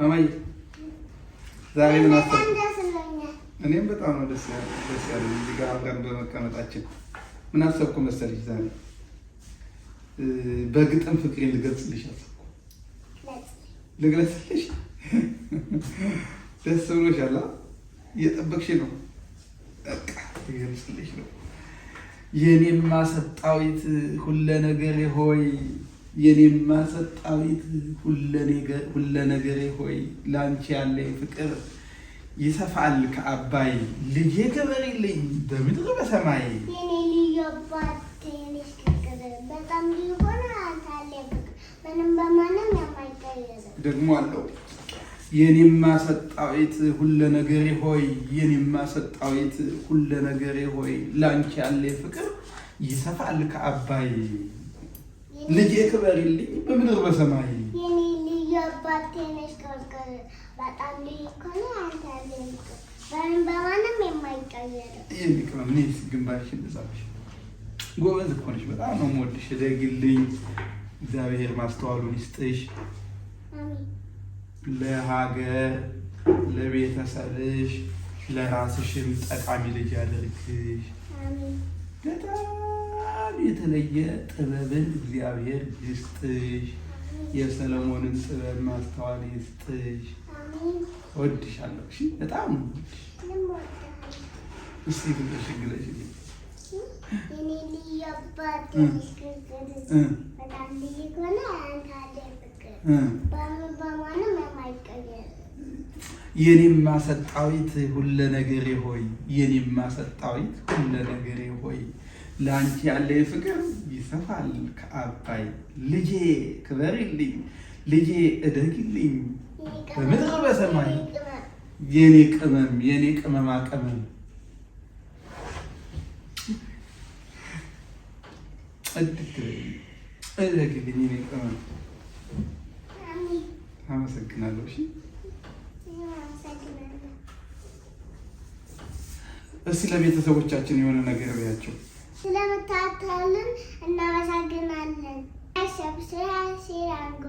ማማዬ ዛሬ ምን አሰብኩ? እኔም በጣም ነው ደስ ያለኝ እዚህ ጋር አብረን በመቀመጣችን። ምን አሰብኩ መሰለሽ? ዛሬ በግጥም ፍቅሬን ልገልጽልሽ አሰብኩ። ልግለጽልሽ? ደስ ብሎሻል? እየጠበቅሽ ነው? በቃ ልገልጽልሽ ነው። የኔማ ሰጣዊት ሁለ ነገሬ ሆይ የኔማ ሰጣዊት ሁለ ነገሬ ሆይ ላንቺ ያለኝ ፍቅር ይሰፋል ከአባይ ልጄ ክበሪልኝ በምድር በሰማይ የኔ ልዩ አባት ትንሽ ፍቅር በጣም ሊሆን አንታለ ፍቅር ምንም በማንም የማይቀየር ደግሞ አለው። የኔማ ሰጣዊት ሁለ ነገሬ ሆይ የኔማ ሰጣዊት ሁለ ነገሬ ሆይ ላንቺ ያለኝ ፍቅር ይሰፋል ከአባይ ልጄ ክበሪልኝ በምድር በሰማይ የኔ ልዩ አባት ትንሽ ፍቅር በጣም ሊሆን አንታለ ፍቅር ምንም በማንም የማይቀየር የኔ ቅመም ነይስ ግንባርሽን ልጻፍሽ። ጎበዝ እኮ ነሽ። በጣም ነው የምወድሽ። ደግልኝ። እግዚአብሔር ማስተዋሉን ይስጥሽ። አሜን። ለሀገር ለቤተሰብሽ ለራስሽም ጠቃሚ ልጅ ያደርግሽ። አሜን። በጣም የተለየ ጥበብን እግዚአብሔር ይስጥሽ። የሰለሞንን ጥበብ ማስተዋል ይስጥሽ። አሜን። እወድሻለሁ። እሺ በጣም ነው እስቲ ግለሽ የኔ ልዩ አባት ትንሽ ፍቅር በጣም ሊሆን አንታለ ፍቅር በማንም የማይቀየር የኔማ ሰጣዊት ሁለ ነገሬ ሆይ የኔማ ሰጣዊት ሁለ ነገሬ ሆይ ላንቺ ያለኝ ፍቅር ይሰፋል ከአባይ ልጄ ክበሪልኝ ልጄ እደግልኝ በምድር በሰማይ የኔ ቅመም የኔ ቅመማ ቅመም እደግልኝ የኔ ቅመም። አመሰግናለሁ። እሺ እስቲ ለቤተሰቦቻችን የሆነ ነገር በያቸው። ስለምታታልን እናመሰግናለን። ሰብስክራይብ ሼር አድርጉ።